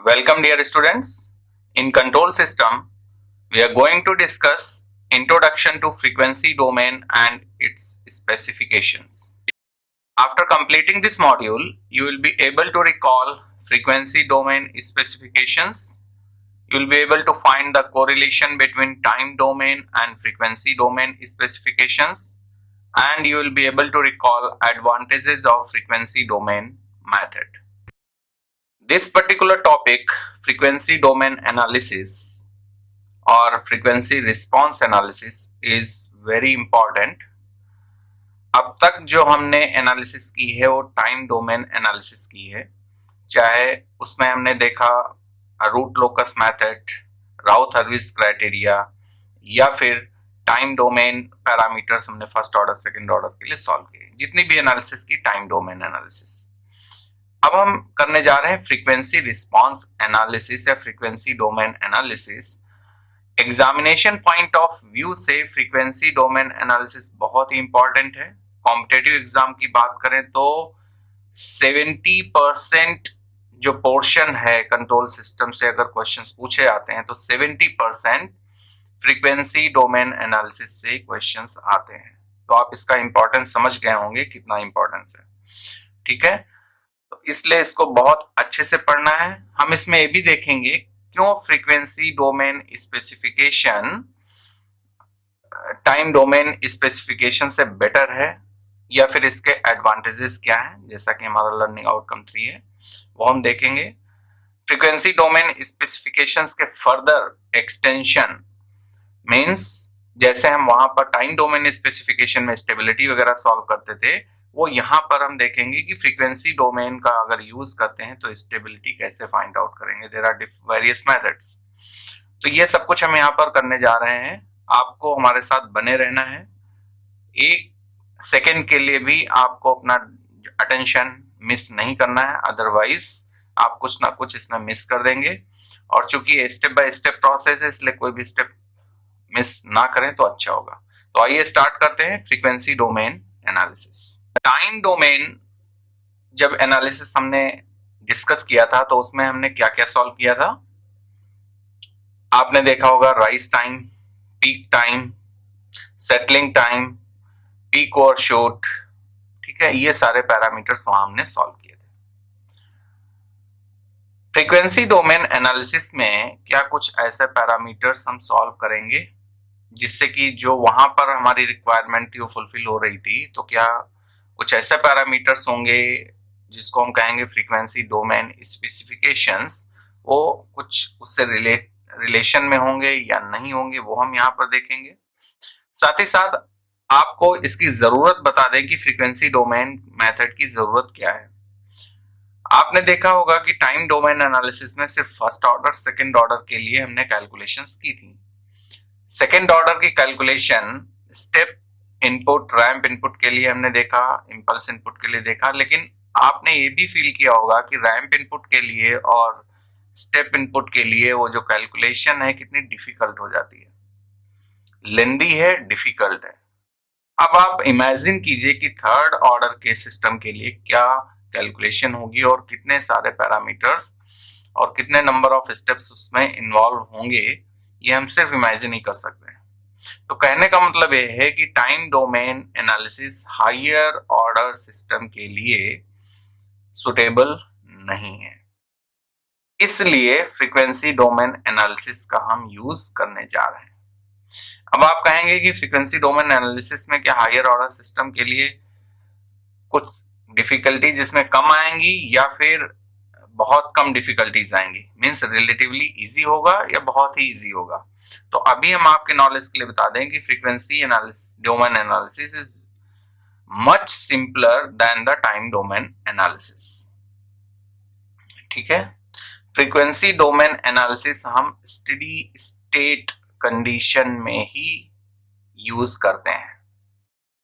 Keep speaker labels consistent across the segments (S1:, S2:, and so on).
S1: Welcome dear students. In control system, we are going to discuss introduction to frequency domain and its specifications. After completing this module, you will be able to recall frequency domain specifications. You will be able to find the correlation between time domain and frequency domain specifications, and you will be able to recall advantages of frequency domain method. This particular topic, frequency domain analysis or frequency response analysis, is very important. अब तक जो हमने analysis की है वो time domain analysis की है, चाहे उसमें हमने देखा root locus method, Routh Hurwitz criteria या फिर टाइम डोमेन पैरामीटर्स हमने फर्स्ट ऑर्डर सेकंड ऑर्डर के लिए सॉल्व किए, जितनी भी एनालिसिस की टाइम डोमेन एनालिसिस। अब हम करने जा रहे हैं फ्रीक्वेंसी रिस्पांस एनालिसिस या frequency domain analysis. Examination point of view से फ्रीक्वेंसी डोमेन एनालिसिस बहुत ही इंपॉर्टेंट है। कॉम्पिटिटिव एग्जाम की बात करें तो 70% जो पोर्शन है कंट्रोल सिस्टम से अगर क्वेश्चंस पूछे जाते हैं तो 70% फ्रीक्वेंसी डोमेन एनालिसिस से क्वेश्चंस आते हैं। तो आप इसका इंपॉर्टेंस समझ गए होंगे कितना इंपॉर्टेंस है, ठीक है। तो इसलिए इसको बहुत अच्छे से पढ़ना है। हम इसमें ये भी देखेंगे क्यों frequency domain specification time domain specification से बेटर है या फिर इसके एडवांटेजेस क्या हैं, जैसा कि हमारा लर्निंग आउटकम 3 है वो हम देखेंगे। फ्रीक्वेंसी डोमेन स्पेसिफिकेशंस के फर्दर एक्सटेंशन मींस जैसे हम वहां पर टाइम डोमेन स्पेसिफिकेशन में स्टेबिलिटी वगैरह सॉल्व करते थे, वो यहाँ पर हम देखेंगे कि फ्रीक्वेंसी डोमेन का अगर यूज करते हैं तो स्टेबिलिटी कैसे फाइंड आउट करेंगे। There are various methods. तो ये सब कुछ हम यहाँ पर करने जा रहे हैं। आपको हमारे साथ बने रहना है, एक सेकेंड के लिए भी आपको अपना अटेंशन मिस नहीं करना है, अदरवाइज आप कुछ ना कुछ इसमें मिस कर देंगे। और चूंकि स्टेप बाय स्टेप प्रोसेस है इसलिए कोई भी स्टेप मिस ना करें तो अच्छा होगा। तो आइए स्टार्ट करते हैं frequency domain analysis. Time domain जब एनालिसिस हमने डिस्कस किया था तो उसमें हमने क्या क्या सॉल्व किया था, आपने देखा होगा rise time, peak time, settling time, peak overshoot, ठीक है, ये सारे पैरामीटर्स वहां हमने सॉल्व किए थे। फ्रीक्वेंसी डोमेन एनालिसिस में क्या कुछ ऐसे पैरामीटर्स हम सॉल्व करेंगे जिससे कि जो वहां पर हमारी रिक्वायरमेंट थी वो फुलफिल हो रही थी, तो क्या कुछ ऐसे पैरामीटर्स होंगे जिसको हम कहेंगे फ्रीक्वेंसी डोमेन स्पेसिफिकेशंस, वो कुछ उससे रिलेशन में होंगे या नहीं होंगे, वो हम यहाँ पर देखेंगे। साथ ही साथ आपको इसकी जरूरत बता दें कि फ्रीक्वेंसी डोमेन मेथड की जरूरत क्या है। आपने देखा होगा कि टाइम डोमेन एनालिसिस में सिर्फ फर्स्ट ऑर्डर सेकंड ऑर्डर के लिए हमने कैलकुलेशंस की थी। सेकंड ऑर्डर की calculation step input, ramp input के लिए हमने देखा, इंपल्स इनपुट के लिए देखा, लेकिन आपने ये भी फील किया होगा कि रैंप इनपुट के लिए और स्टेप इनपुट के लिए वो जो कैलकुलेशन है कितनी डिफिकल्ट हो जाती है, लेंदी है, डिफिकल्ट है। अब आप इमेजिन कीजिए कि थर्ड ऑर्डर के सिस्टम के लिए क्या कैलकुलेशन होगी और कितने सारे पैरामीटर्स और कितने नंबर ऑफ स्टेप्स उसमें इन्वॉल्व होंगे, ये हम सिर्फ इमेजिन ही कर सकते हैं। तो कहने का मतलब ये है कि time domain analysis higher order system के लिए सुटेबल नहीं है, इसलिए फ्रीक्वेंसी डोमेन एनालिसिस का हम यूज करने जा रहे हैं। अब आप कहेंगे कि फ्रीक्वेंसी डोमेन एनालिसिस में क्या हायर ऑर्डर सिस्टम के लिए कुछ डिफिकल्टी जिसमें कम आएंगी या फिर बहुत कम डिफिकल्टीज आएंगी, मींस रिलेटिवली इजी होगा या बहुत ही इजी होगा। तो अभी हम आपके नॉलेज के लिए बता दें कि frequency domain analysis is much simpler than the time domain analysis, ठीक है। फ्रीक्वेंसी डोमेन एनालिसिस हम स्टेडी स्टेट कंडीशन में ही यूज करते हैं,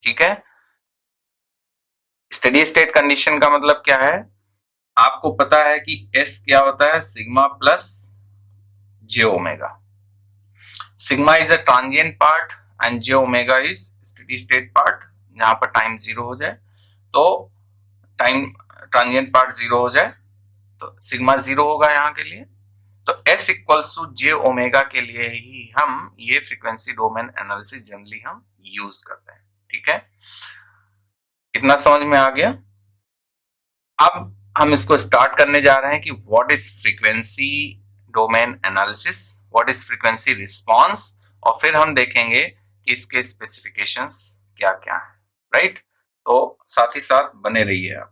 S1: ठीक है। स्टेडी स्टेट कंडीशन का मतलब क्या है, आपको पता है कि S क्या होता है, sigma plus J omega. Sigma is a transient part and J omega is steady state part. जहां पर टाइम 0 हो जाए तो टाइम ट्रांजिएंट पार्ट 0 हो जाए तो सिग्मा 0 होगा यहाँ के लिए। तो S equals to J omega के लिए ही हम ये फ्रीक्वेंसी डोमेन एनालिसिस जनरली हम यूज करते हैं। ठीक है, इतना समझ में आ गया। अब हम इसको स्टार्ट करने जा रहे हैं कि what is frequency domain analysis, what is frequency response, और फिर हम देखेंगे कि इसके स्पेसिफिकेशंस क्या क्या है। राइट, तो साथ ही साथ बने रहिए आप।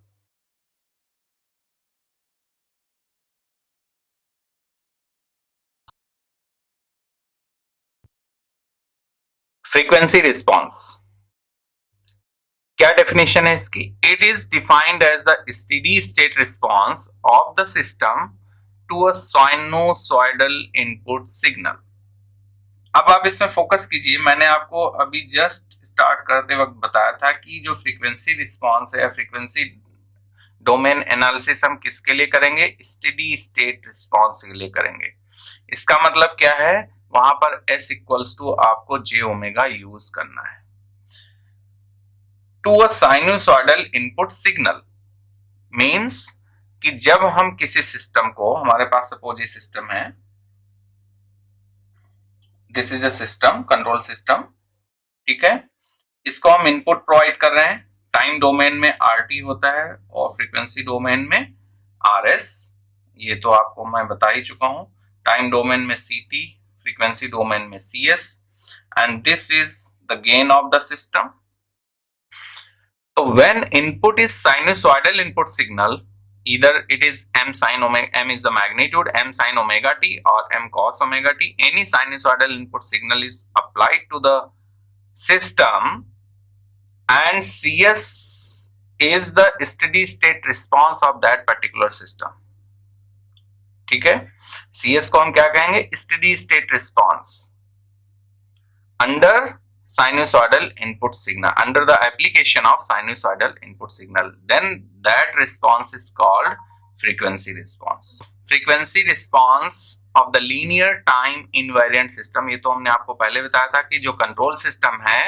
S1: फ्रीक्वेंसी रिस्पांस क्या डेफिनेशन है इसकी? It is defined as the steady state response of the system to a sinusoidal input signal. अब आप इसमें फोकस कीजिए, मैंने आपको अभी जस्ट स्टार्ट करते वक्त बताया था कि जो फ्रीक्वेंसी रिस्पांस है, फ्रीक्वेंसी डोमेन एनालिसिस हम किसके लिए करेंगे? स्टेडी स्टेट रिस्पांस के लिए करेंगे। इसका मतलब क्या है? वहां पर S इक्वल्स टू आपको जे ओमेगा यूज करना है to a sinusoidal input signal. Means कि जब हम किसी सिस्टम को, हमारे पास सपोज ये सिस्टम है, this is a system, control system, ठीक है, इसको हम इनपुट प्रोवाइड कर रहे हैं। टाइम डोमेन में RT होता है और फ्रीक्वेंसी डोमेन में RS, ये तो आपको मैं बता ही चुका हूं। टाइम डोमेन में CT, फ्रीक्वेंसी डोमेन में CS, and this is the gain of the system. तो when input is sinusoidal input signal, either it is m sin omega, m is the magnitude, m sin omega t or m cos omega t, any sinusoidal input signal is applied to the system, and CS is the steady state response of that particular system. ठीक है, CS को हम क्या कहेंगे? steady state response under sinusoidal input signal, under the application of sinusoidal input signal, then that response is called frequency response. Frequency response of the linear time invariant system, ये तो हमने आपको पहले बताया था कि जो कंट्रोल सिस्टम है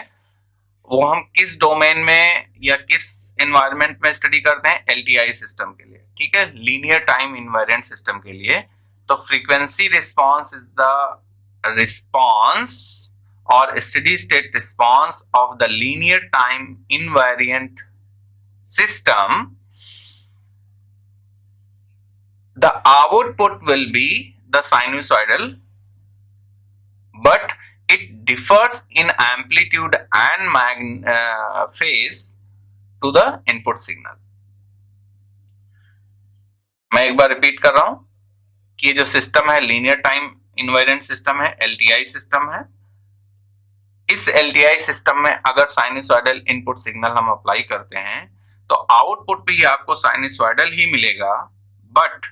S1: वो हम किस डोमेन में या किस एनवायरनमेंट में स्टडी करते हैं? LTI सिस्टम के लिए। ठीक है, लीनियर टाइम इनवेरिएंट सिस्टम के लिए। तो frequency response is the response or steady state response of the linear time invariant system. The output will be the sinusoidal, but it differs in amplitude and phase to the input signal. मैं एक बार repeat कर रहा हूं कि जो system है linear time invariant system है, LTI system है। इस LTI सिस्टम में अगर साइनसॉइडल इनपुट सिग्नल हम अप्लाई करते हैं तो आउटपुट भी आपको साइनसॉइडल ही मिलेगा, बट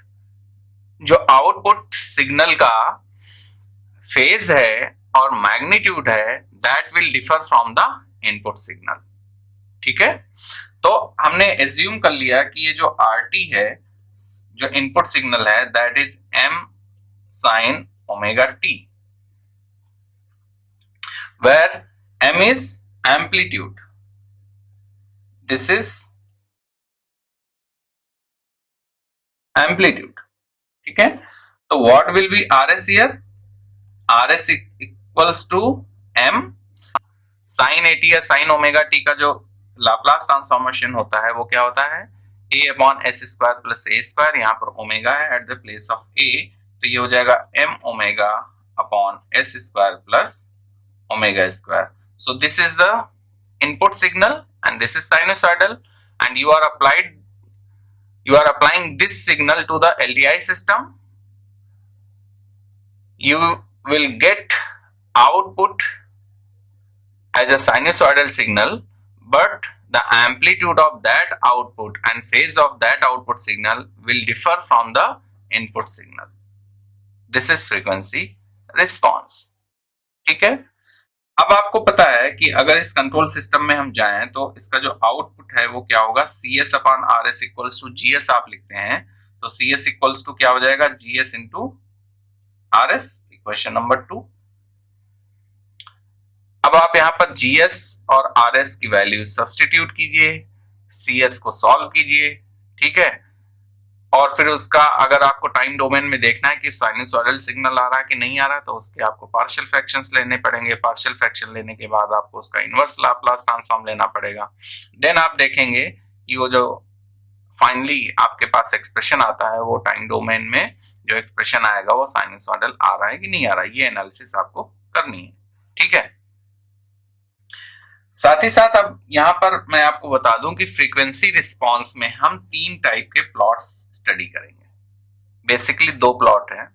S1: जो आउटपुट सिग्नल का फेज है और मैग्नीट्यूड है that will differ from the input signal. ठीक है, तो हमने एज्यूम कर लिया कि ये जो RT है, जो इनपुट सिग्नल है, that is m sin omega t, where m is amplitude, this is amplitude. ठीक है, तो what will be RS here? RS equals to m sin AT या sin omega t का जो लाप्लास ट्रांसफॉर्मेशन होता है वो क्या होता है? a upon s square plus a square, यहाँ पर ओमेगा है at the place of a, तो ये हो जाएगा m omega upon s square plus omega square. So this is the input signal and this is sinusoidal, and you are applying this signal to the LTI system. You will get output as a sinusoidal signal, but the amplitude of that output and phase of that output signal will differ from the input signal. This is frequency response. ठीक है, अब आपको पता है कि अगर इस control system में हम जाएं तो इसका जो आउटपुट है वो क्या होगा? CS upon RS equals to GS आप लिखते हैं, तो CS इक्वल्स टू क्या हो जाएगा? GS into RS, equation number 2। अब आप यहां पर GS और RS की वैल्यू सब्स्टिट्यूट कीजिए, CS को सॉल्व कीजिए। ठीक है, और फिर उसका अगर आपको टाइम डोमेन में देखना है कि साइनसॉइडल सिग्नल आ रहा है कि नहीं आ रहा है, तो उसके आपको पार्शियल फ्रैक्शंस लेने पड़ेंगे। पार्शियल फ्रैक्शन लेने के बाद आपको उसका इनवर्स लाप्लास ट्रांसफॉर्म लेना पड़ेगा। देन आप देखेंगे कि वो जो फाइनली आपके पास एक्सप्रेशन आता है, वो टाइम डोमेन में जो एक्सप्रेशन आएगा वो साइनसॉइडल आ रहा है कि नहीं आ रहा है, ये एनालिसिस आपको करनी है। ठीक है। साथ ही साथ अब यहां पर मैं आपको बता दूं कि फ्रीक्वेंसी रिस्पांस में हम 3 टाइप के प्लॉट्स स्टडी करेंगे। बेसिकली 2 प्लॉट है।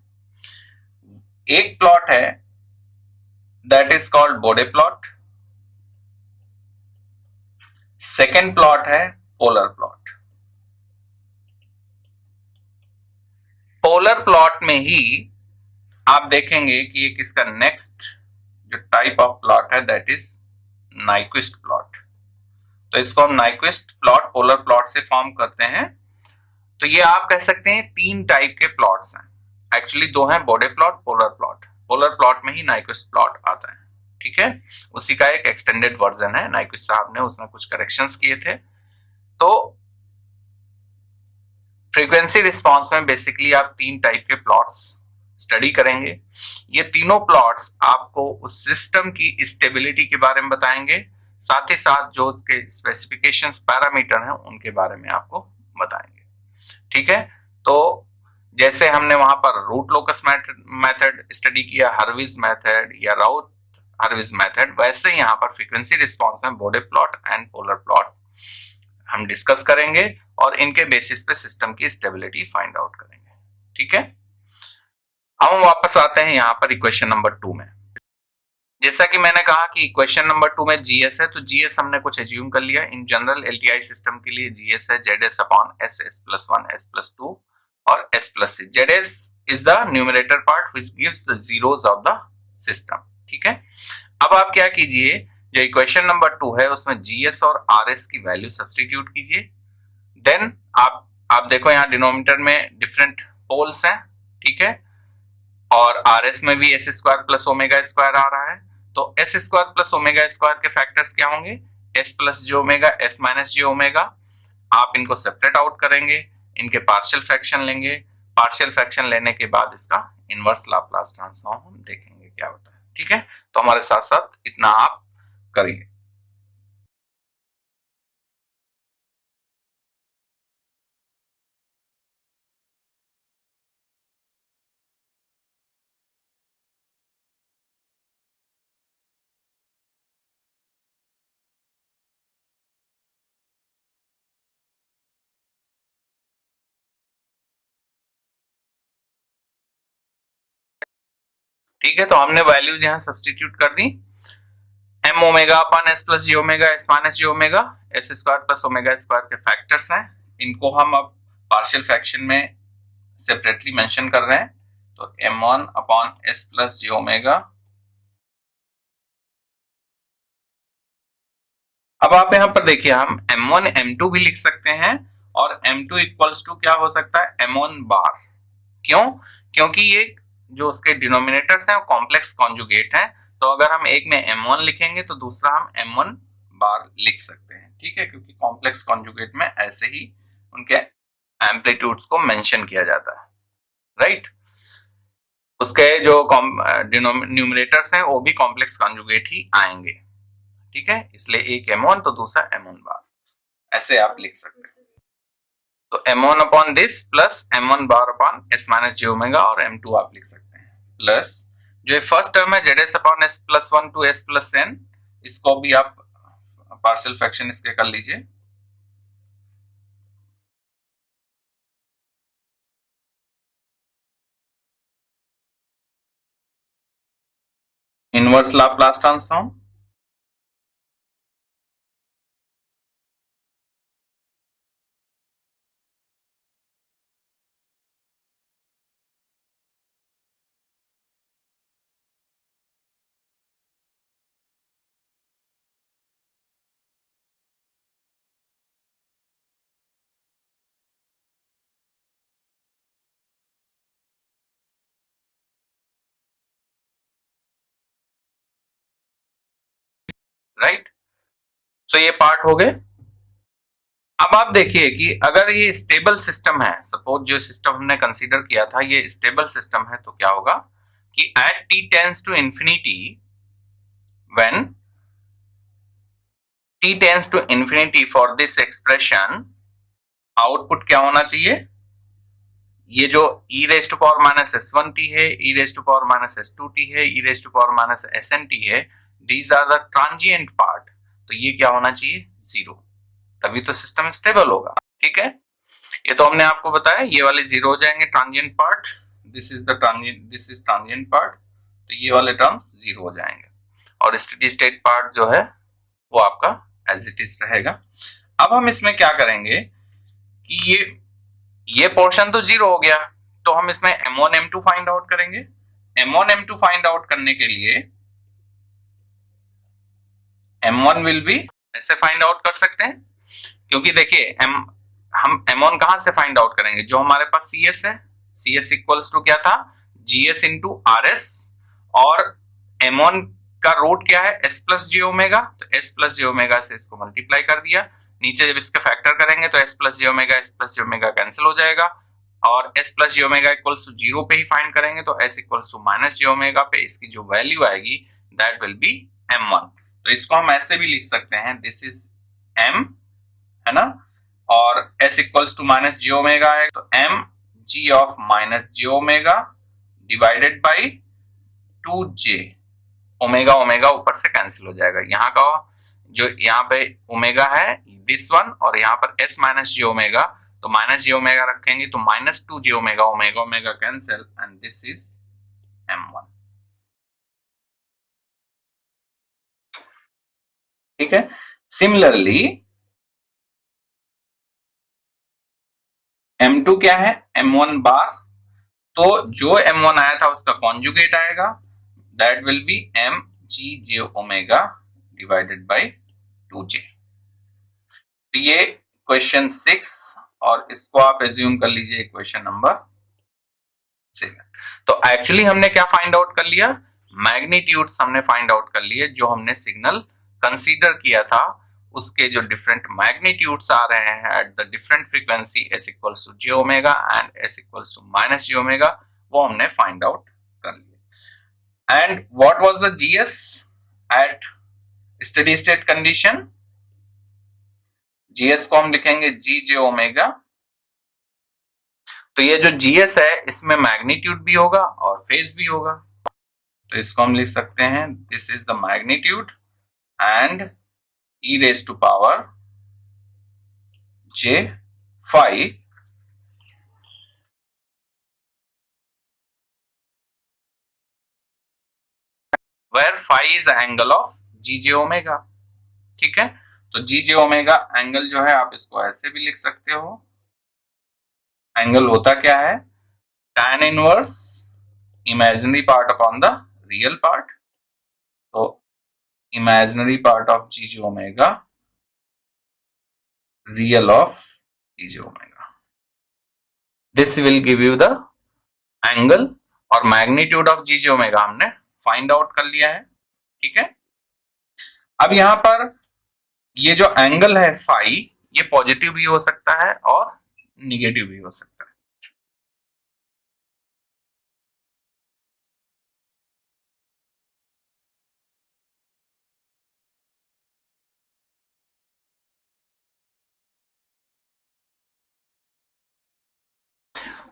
S1: एक प्लॉट है that is called Bode plot, second plot है पोलर प्लॉट। पोलर प्लॉट में ही आप देखेंगे कि एक इसका नेक्स्ट जो टाइप ऑफ प्लॉट है दैट इज नाइक्विस्ट प्लॉट। तो इसको हम नाइक्विस्ट प्लॉट पोलर प्लॉट से फॉर्म करते हैं। तो ये आप कह सकते हैं 3 टाइप के प्लॉट्स हैं। एक्चुअली 2 हैं, Bode plot, polar plot. Polar plot में ही नाइक्विस्ट प्लॉट आता है। ठीक है, उसी का एक एक्सटेंडेड वर्जन है। नाइक्विस्ट साहब ने उसमें कुछ करेक्शंस किए थे। तो फ्रीक्वेंसी रिस्पांस में बेसिकली आप 3 टाइप के प्लॉट्स स्टडी करेंगे। ये तीनों प्लॉट्स आपको उस सिस्टम की स्टेबिलिटी के बारे में बताएंगे, साथ ही साथ जो उसके स्पेसिफिकेशंस पैरामीटर हैं उनके बारे में आपको बताएंगे। ठीक है, तो जैसे हमने वहां पर रूट लोकस मेथड स्टडी किया, हर्विज मेथड या राउथ हर्विज मेथड, वैसे यहाँ पर फ्रीक्वेंसी रिस्पांस में बोडे प्लॉट एंड पोलर प्लॉट हम डिस्कस करेंगे और इनके बेसिस पे सिस्टम की स्टेबिलिटी फाइंड आउट करेंगे। ठीक है, अब हम वापस आते हैं यहाँ पर इक्वेशन नंबर 2 में। जैसा कि मैंने कहा कि इक्वेशन नंबर 2 में जीएस है, तो जीएस हमने कुछ एज्यूम कर लिया। इन जनरल एलटीआई सिस्टम के लिए जीएस है Z upon S, S plus 1, S plus 2 और S plus 3। Z S is the numerator part which gives the zeros of the system. ठीक है, अब आप क्या कीजिए, जो इक्वेशन नंबर 2 है उसमें जीएस और आरएस की वैल्यू सब्सटीट्यूट कीजिए। देन आप देखो यहाँ डिनोमिनेटर में डिफरेंट पोल्स हैं। ठीक है, और आरएस में भी S square plus omega square आ रहा है। तो S square plus omega square के फैक्टर्स क्या होंगे, S plus J omega, S minus जे ओमेगा। आप इनको सेपरेट आउट करेंगे, इनके पार्शियल फ्रैक्शन लेंगे। पार्शियल फ्रैक्शन लेने के बाद इसका इनवर्स लाप्लास ट्रांसफॉर्म हम देखेंगे क्या होता है। ठीक है, तो हमारे साथ साथ इतना आप करिए। ठीक है, तो हमने वैल्यूज यहाँ सब्सटीट्यूट कर दी। M omega upon S plus G omega, S minus G omega, S square plus omega square के फैक्टर्स हैं। इनको हम अब पार्शियल फ्रैक्शन में सेपरेटली मेंशन कर रहे हैं। तो m1 upon S plus G omega. अब आप यहां पर देखिए, हम m1 m2 भी लिख सकते हैं और m2 इक्वल्स टू क्या हो सकता है, m1 बार। क्यों? क्योंकि ये जो उसके डिनोमिनेटर्स हैं वो कॉम्प्लेक्स कॉन्जुगेट हैं। तो अगर हम एक में m1 लिखेंगे तो दूसरा हम m1 बार लिख सकते हैं। ठीक है, क्योंकि कॉम्प्लेक्स कॉन्जुगेट में ऐसे ही उनके एम्पलीट्यूड्स को मेंशन किया जाता है। राइट, उसके जो न्यूमरेटर्स हैं वो भी कॉम्प्लेक्स कॉन्जुगेट ही आएंगे। ठीक है, इसलिए एक m1 तो दूसरा m1 बार, ऐसे आप लिख सकते हैं। तो m1 upon this plus m1 bar upon s minus J omega, और m2 आप लिख सकते हैं प्लस जो फर्स्ट टर्म है Z S upon S plus 1 two S plus n, इसको भी आप पार्शियल फ्रैक्शन इसके कर लीजिए। Inverse Laplace transform. राइट, तो ये पार्ट हो गए। अब आप देखिए कि अगर ये स्टेबल सिस्टम है, सपोज जो सिस्टम हमने कंसीडर किया था ये स्टेबल सिस्टम है, तो क्या होगा कि at t tends to infinity, when t tends to infinity for this expression, output क्या होना चाहिए, ये जो e raise to power minus s1t है, e raise to power minus s2t है, e raise to power minus snt है, these are the transient part, तो ये क्या होना चाहिए, जीरो, तभी तो सिस्टम स्टेबल होगा। ठीक है, ये तो हमने आपको बताया, ये वाले जीरो हो जाएंगे transient part, this is the transient, this is transient part, तो ये वाले टर्म्स जीरो हो जाएंगे और स्टेडी स्टेट पार्ट जो है वो आपका एज इट इज रहेगा। अब हम इसमें क्या करेंगे कि ये पोर्शन तो जीरो हो गया, तो हम इसमें m1 m2 फाइंड आउट करेंगे। m1 m2 फाइंड आउट करने के लिए m1 विल बी, ऐसे फाइंड आउट कर सकते हैं, क्योंकि देखिए हम m1 कहां से फाइंड आउट करेंगे, जो हमारे पास cs है, cs इक्वल्स टू क्या था, gs इंटू rs, और m1 का रूट क्या है, s प्लस जे ओमेगा, तो s प्लस जे ओमेगा से इसको मल्टीप्लाई कर दिया, नीचे जब इसका फैक्टर करेंगे तो s plus J omega cancel हो जाएगा, और s plus J omega equals to zero पे ही फाइंड करेंगे तो s equals to minus J omega पे इसकी जो वैल्यू आएगी दैट विल बी m1। तो इसको हम ऐसे भी लिख सकते हैं, दिस इज m, है ना, और s equals to minus J omega है, तो m g of minus J omega divided by 2j, omega omega ऊपर से कैंसिल हो जाएगा, यहाँ का जो यहाँ पे ओमेगा है दिस वन, और यहाँ पर s माइनस जे ओमेगा, तो माइनस जे ओमेगा रखेंगे तो minus 2j omega, omega omega cancel, and this is m1। ठीक है, सिमिलरली m2 क्या है, m1 बार, तो जो m1 आया था उसका कॉन्जुगेट आएगा, that will be m g j omega divided by 2j। तो ये क्वेश्चन 6, और इसको आप एज्यूम कर लीजिए क्वेश्चन नंबर 7। तो एक्चुअली हमने क्या फाइंड आउट कर लिया, मैग्नीट्यूड्स हमने फाइंड आउट कर लिए, जो हमने सिग्नल कंसीडर किया था उसके जो डिफरेंट मैग्नीट्यूड्स आ रहे हैं at the different frequency s equals to j omega and s equals to minus j omega, वो हमने फाइंड आउट कर लिया। And what was the gs at steady state condition, gs को हम लिखेंगे g j ओमेगा, तो ये जो gs है इसमें मैग्नीट्यूड भी होगा और फेज भी होगा, तो इसको हम लिख सकते हैं, this is the magnitude and e raised to power j phi where phi is angle of gj omega। ठीक है, तो gj ओमेगा एंगल जो है आप इसको ऐसे भी लिख सकते हो, एंगल होता क्या है, tan inverse imaginary part upon the real part, तो imaginary part of gj omega real of gj omega, this will give you the angle, और मैग्नीट्यूड ऑफ gj ओमेगा हमने फाइंड आउट कर लिया है। ठीक है, अब यहां पर ये जो एंगल है फाई, ये पॉजिटिव भी हो सकता है और निगेटिव भी हो सकता है।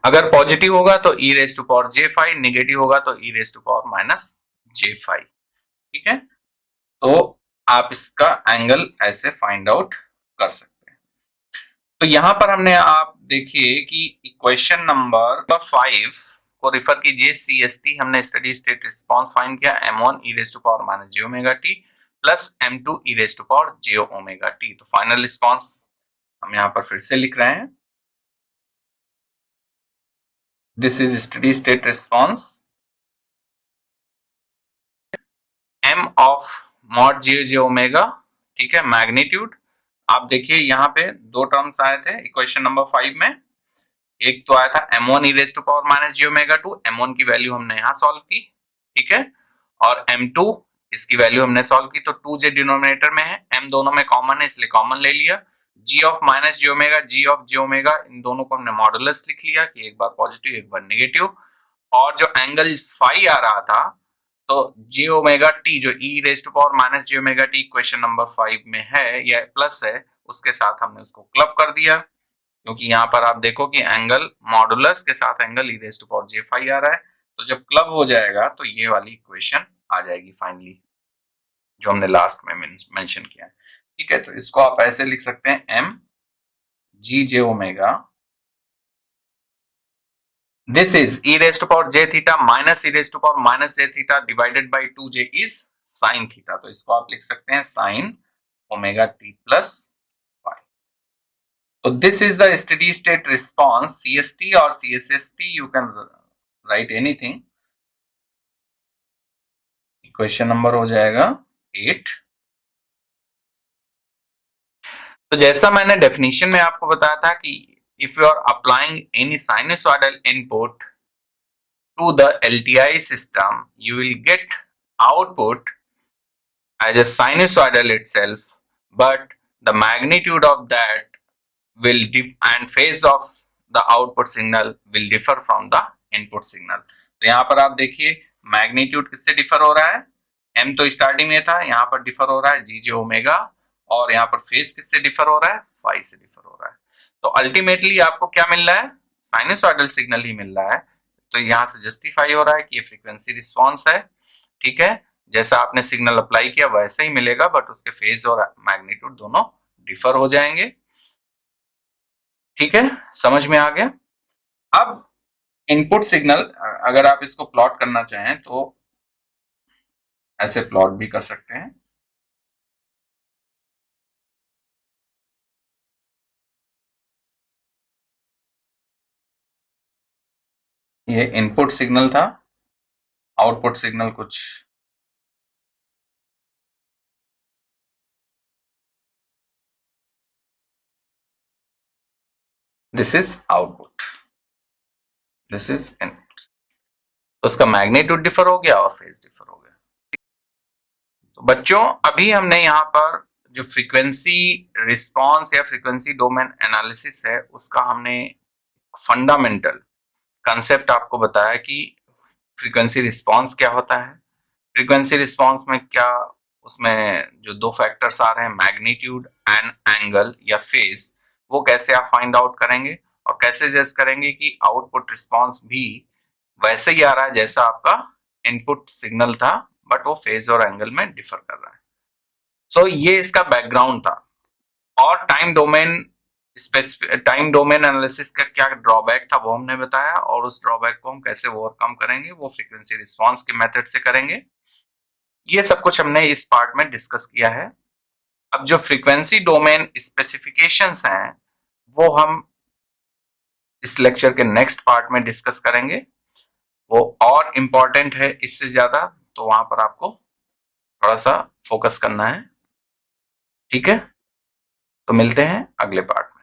S1: अगर पॉजिटिव होगा तो e raise to power J phi, negative होगा तो e raise to power minus J phi. ठीक है, तो आप इसका एंगल ऐसे फाइंड आउट कर सकते हैं। तो यहां पर हमने, आप देखिए कि इक्वेशन नंबर 5 को रिफर कीजिए, CST हमने स्टडी स्टेट रिस्पांस फाइंड किया, m1 e raise to power minus J omega T plus m2 e raise to power J omega T. तो फाइनल रिस्पांस हम यहां पर फिर से लिख रहे हैं, this is study state response m of mod J omega. ठीक है, मैग्नीट्यूड आप देखिए यहाँ पे दो टर्म्स आए थे इक्वेशन नंबर 5 में, एक तो आया था m1 e raise to power minus J omega 2, m1 की वैल्यू हमने यहाँ सॉल्व की, ठीक है, और m2 इसकी वैल्यू हमने सॉल्व की, तो 2j डिनोमिनेटर में है, m दोनों में कॉमन है इसलिए कॉमन ले लिया, G of minus J omega, G of J omega, इन दोनों को हमने मॉडुलस लिख लिया कि एक बार पॉजिटिव एक बार नेगेटिव। और जो एंगल फाई आ रहा था, तो जे ओमेगा टी जो e raise to power minus J omega t question number 5 में है या प्लस है, उसके साथ हमने उसको क्लब कर दिया, क्योंकि यहाँ पर आप देखो कि एंगल मॉडुलस के साथ angle e raise to power J phi आ रहा है, तो जब क्लब हो जाएगा तो ये वाली इक्वेशन आ जाएगी फाइनली, जो हमने लास्ट में मेंशन किया है। ठीक है, तो इसको आप ऐसे लिख सकते हैं, M G J omega, this is e raised to power j theta minus e raised to power minus j theta divided by 2j is sin theta, तो इसको आप लिख सकते हैं sin omega t plus phi। तो this is the steady state response, CST or CSST, you can write anything। Equation number हो जाएगा 8। तो जैसा मैंने डेफिनेशन में आपको बताया था कि if you are applying any sinusoidal input to the LTI system, you will get output as a sinusoidal itself, but the magnitude of that will and phase of the output signal will differ from the input signal। तो यहाँ पर आप देखिए magnitude किससे differ हो रहा है, m तो स्टार्टिंग में था, यहाँ पर डिफर हो रहा है जी जे ओमेगा, और यहाँ पर फेज किससे डिफर हो रहा है, फाई से डिफर हो रहा है। तो अल्टीमेटली आपको क्या मिल रहा है, साइनसॉइडल सिग्नल ही मिल रहा है। तो यहाँ से जस्टिफाई हो रहा है कि ये फ्रीक्वेंसी रिस्पॉन्स है। ठीक है, जैसा आपने सिग्नल अप्लाई किया वैसे ही मिलेगा, बट उसके फेज और मैग्नीट्यूड दोनों डिफर हो जाएंगे। ठीक है, समझ में आ गया। अब इनपुट सिग्नल अगर आप इसको प्लॉट करना चाहें तो ऐसे प्लॉट भी कर सकते हैं। ये इनपुट सिग्नल था, आउटपुट सिग्नल कुछ this is output, this is input, तो उसका मैग्नीट्यूड डिफर हो गया और फेज डिफर हो गया। तो बच्चों अभी हमने यहाँ पर जो फ्रीक्वेंसी रिस्पॉन्स या फ्रीक्वेंसी डोमेन एनालिसिस है उसका हमने फंडामेंटल कंसेप्ट आपको बताया कि फ्रीक्वेंसी रिस्पॉन्स क्या होता है, फ्रीक्वेंसी रिस्पॉन्स में क्या उसमें जो दो फैक्टर्स आ रहे हैं मैग्नीट्यूड एंड एंगल या फेज, वो कैसे आप फाइंड आउट करेंगे और कैसे जज करेंगे कि आउटपुट रिस्पॉन्स भी वैसे ही आ रहा है जैसा आपका इनपुट सिग्नल था, बट वो फेज और एंगल में डिफर कर रहा है। सो ये इसका बैकग्राउंड था। और टाइम डोमेन एनालिसिस का क्या ड्रॉबैक था वो हमने बताया, और उस ड्रॉबैक को हम कैसे ओवरकम करेंगे वो फ्रीक्वेंसी रिस्पॉन्स के मेथड से करेंगे। ये सब कुछ हमने इस पार्ट में डिस्कस किया है। अब जो फ्रीक्वेंसी डोमेन स्पेसिफिकेशंस हैं वो हम इस लेक्चर के नेक्स्ट पार्ट में डिस्कस करेंगे। वो और इम्पोर्टेंट है इससे ज्यादा, तो वहां पर आपको थोड़ा सा फोकस करना है। ठीक है, तो मिलते हैं अगले पार्ट।